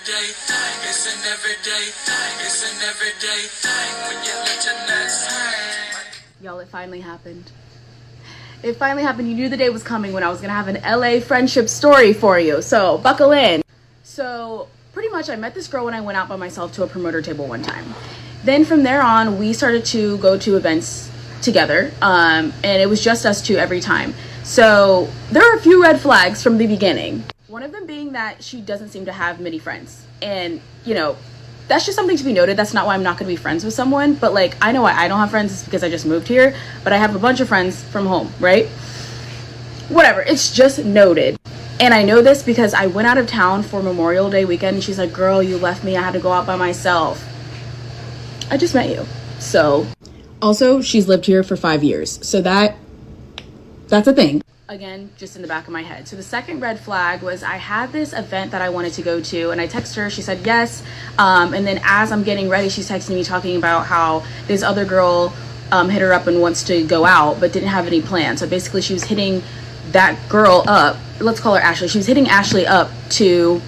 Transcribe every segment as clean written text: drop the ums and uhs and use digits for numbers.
everyday thing. It's an everyday thing. It's an everyday thing when you let your nuts hang. Y'all, it finally happened. It finally happened. You knew the day was coming when I was gonna have an LA friendship story for you. So buckle in. So pretty much I met this girl when I went out by myself to a promoter table one time. Then from there on, we started to go to events together. And it was just us two every time. So there are a few red flags from the beginning. One of them being that she doesn't seem to have many friends. And, you know, that's just something to be noted. That's not why I'm not going to be friends with someone. But, like, I know why I don't have friends. It's because I just moved here. But I have a bunch of friends from home, right? Whatever. It's just noted. And I know this because I went out of town for Memorial Day weekend. And she's like, girl, you left me. I had to go out by myself. I just met you. So, also, she's lived here for 5 years. So that's a thing. Again, just in the back of my head. So the second red flag was I had this event that I wanted to go to, and I texted her. She said yes. And then as I'm getting ready, she's texting me talking about how this other girl hit her up and wants to go out, but didn't have any plans. So basically, she was hitting that girl up. Let's call her Ashley. She was hitting Ashley up to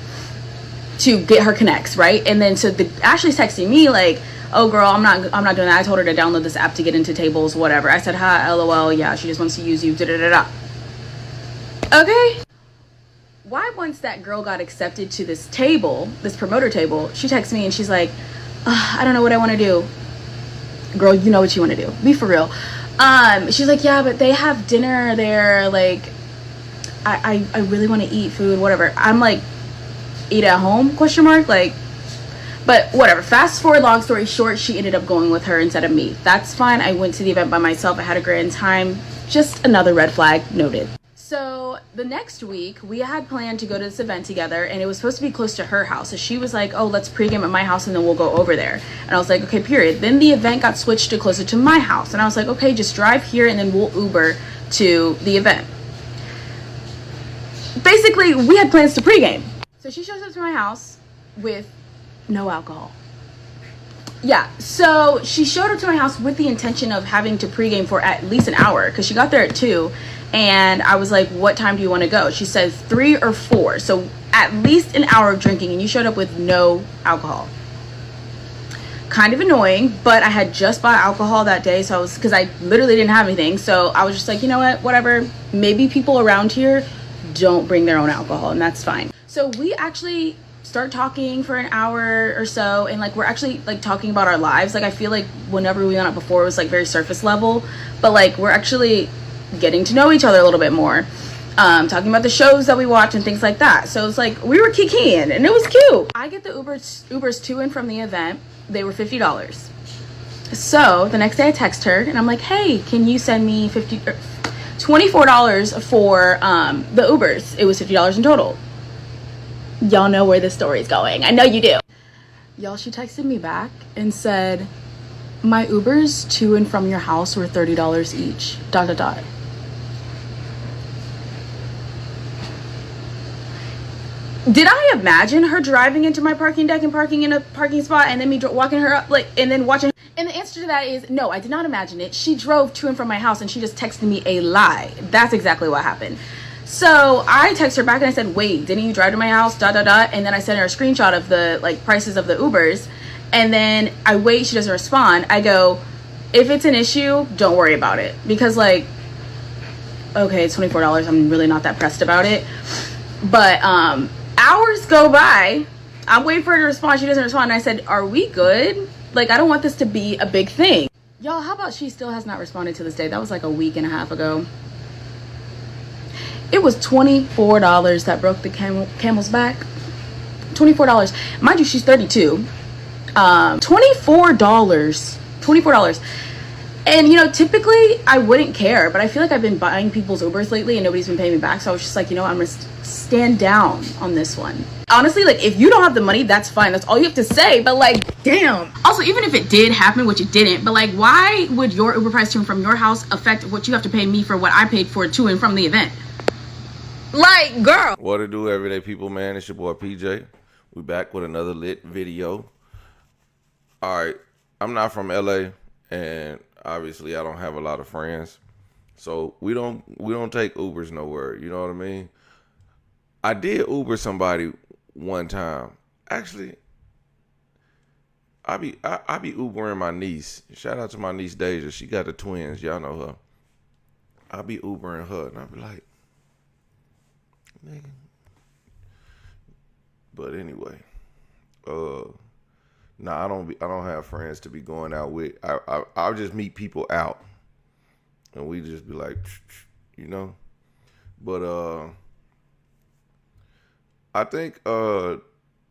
get her connects, right? And then so Ashley's texting me like, oh girl, I'm not doing that. I told her to download this app to get into tables, whatever. I said, hi, lol, yeah, she just wants to use you, da-da-da-da. Okay. Why once that girl got accepted to this table, this promoter table, she texts me and she's like, I don't know what I want to do. Girl, you know what you want to do. Be for real. She's like, yeah, but they have dinner there. Like, I really want to eat food, whatever. I'm like, eat at home, question mark? Like, but whatever. Fast forward, long story short, she ended up going with her instead of me. That's fine. I went to the event by myself. I had a grand time. Just another red flag noted. So the next week we had planned to go to this event together, and it was supposed to be close to her house. So she was like, oh, let's pregame at my house and then we'll go over there. And I was like, okay, period. Then the event got switched to closer to my house. And I was like, okay, just drive here and then we'll Uber to the event. Basically, we had plans to pregame. So she shows up to my house with no alcohol. Yeah, so she showed up to my house with the intention of having to pregame for at least an hour because she got there at 2. And I was like, what time do you want to go? She said 3 or 4. So at least an hour of drinking, and you showed up with no alcohol. Kind of annoying, but I had just bought alcohol that day. So because I literally didn't have anything. So I was just like, you know what, whatever. Maybe people around here don't bring their own alcohol, and that's fine. So we actually start talking for an hour or so, and like we're actually like talking about our lives. Like I feel like whenever we went out before, it was like very surface level, but like we're actually getting to know each other a little bit more, talking about the shows that we watch and things like that. So it's like we were kikiing and it was cute. I get the Ubers to and from the event. They were $50. So the next day I text her and I'm like, hey, can you send me $24 for the Ubers? It was $50 in total. Y'all know where this story is going. I know you do. Y'all, she texted me back and said, my Ubers to and from your house were $30 each, ... Did I imagine her driving into my parking deck and parking in a parking spot and then me walking her up, like, and then watching? And the answer to that is no, I did not imagine it. She drove to and from my house and she just texted me a lie. That's exactly what happened. So I text her back and I said, wait, didn't you drive to my house, ... And then I sent her a screenshot of the like prices of the Ubers. And then I wait, she doesn't respond. I go, if it's an issue, don't worry about it. Because like, okay, it's $24. I'm really not that pressed about it. But hours go by. I'm waiting for her to respond. She doesn't respond. And I said, are we good? Like, I don't want this to be a big thing. Y'all, how about she still has not responded to this day? That was like a week and a half ago. It was $24 that broke the camel's back. $24. Mind you, she's 32. $24. And you know, typically I wouldn't care, but I feel like I've been buying people's Ubers lately and nobody's been paying me back. So I was just like, you know, I'm gonna stand down on this one. Honestly, like if you don't have the money, that's fine. That's all you have to say. But like, damn. Also, even if it did happen, which it didn't, but like, why would your Uber price to and from your house affect what you have to pay me for what I paid for to and from the event? Like, girl. What to do, everyday people, man? It's your boy PJ. We back with another lit video. All right, I'm not from LA, and obviously I don't have a lot of friends, so we don't take Ubers nowhere. You know what I mean? I did Uber somebody one time, Actually, I be Ubering my niece. Shout out to my niece Deja. She got the twins. Y'all know her. I be Ubering her, and I be like, nigga. But anyway, nah, I don't have friends to be going out with. I'll just meet people out, and we just be like, you know. But I think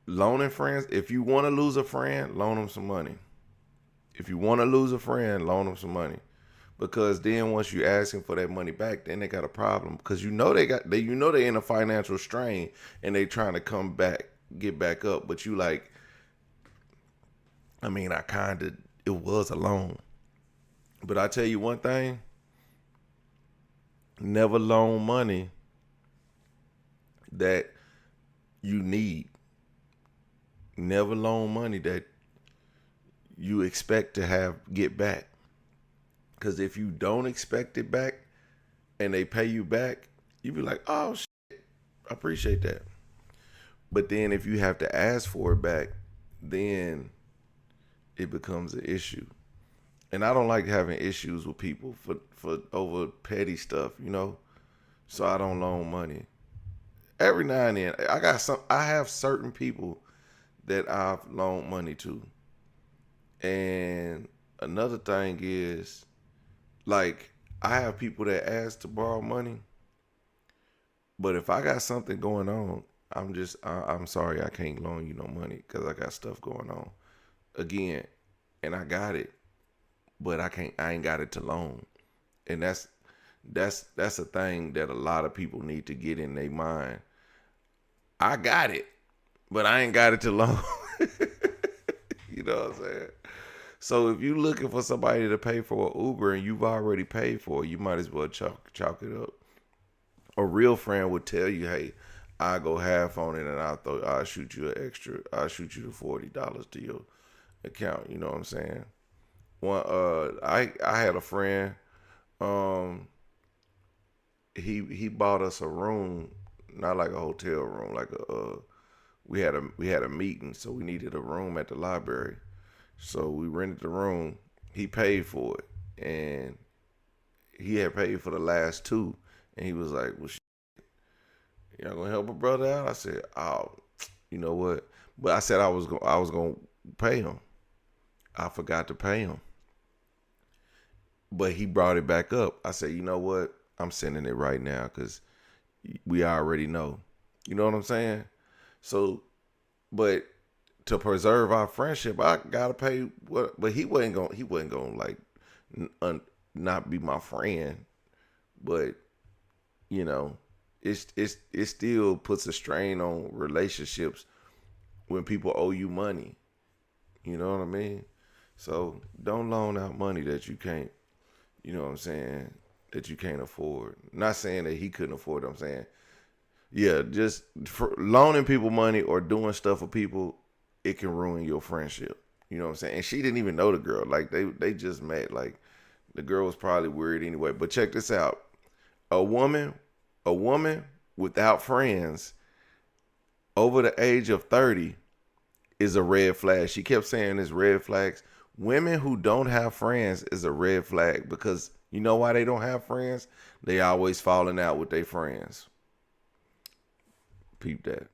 loaning friends. If you want to lose a friend, loan them some money. If you want to lose a friend, loan them some money. Because then once you ask them for that money back, then they got a problem. Because you know they in a financial strain and they trying to come back, get back up. But you like, I mean, it was a loan. But I tell you one thing, never loan money that you need. Never loan money that you expect to get back. Because if you don't expect it back and they pay you back, you be like, oh, shit, I appreciate that. But then if you have to ask for it back, then it becomes an issue. And I don't like having issues with people for over petty stuff, you know? So I don't loan money. Every now and then, I have certain people that I've loaned money to. And another thing is, like, I have people that ask to borrow money, but if I got something going on, I'm sorry, I can't loan you no money because I got stuff going on. Again, and I got it, but I ain't got it to loan. And that's a thing that a lot of people need to get in their mind. I got it, but I ain't got it to loan. You know what I'm saying? So if you're looking for somebody to pay for an Uber and you've already paid for it, you might as well chalk it up. A real friend would tell you, hey, I'll go half on it and I'll shoot you I'll shoot you the $40 to your account. You know what I'm saying? I had a friend, he bought us a room, not like a hotel room, like we had a meeting, so we needed a room at the library. So we rented the room. He paid for it, and he had paid for the last two. And he was like, "Well, y'all gonna help a brother out?" I said, "Oh, you know what?" But I said I was gonna pay him. I forgot to pay him, but he brought it back up. I said, "You know what? I'm sending it right now because we already know." You know what I'm saying? So, but to preserve our friendship, I gotta pay what. But he wasn't gonna like not be my friend. But you know, it still puts a strain on relationships when people owe you money. You know what I mean? So don't loan out money that you can't. You know what I'm saying? That you can't afford. Not saying that he couldn't afford it. I'm saying, yeah, just for loaning people money or doing stuff for people, it can ruin your friendship. You know what I'm saying? And she didn't even know the girl. Like they just met. Like the girl was probably weird anyway. But check this out. A woman without friends over the age of 30 is a red flag. She kept saying this red flags. Women who don't have friends is a red flag because you know why they don't have friends? They always falling out with their friends. Peep that.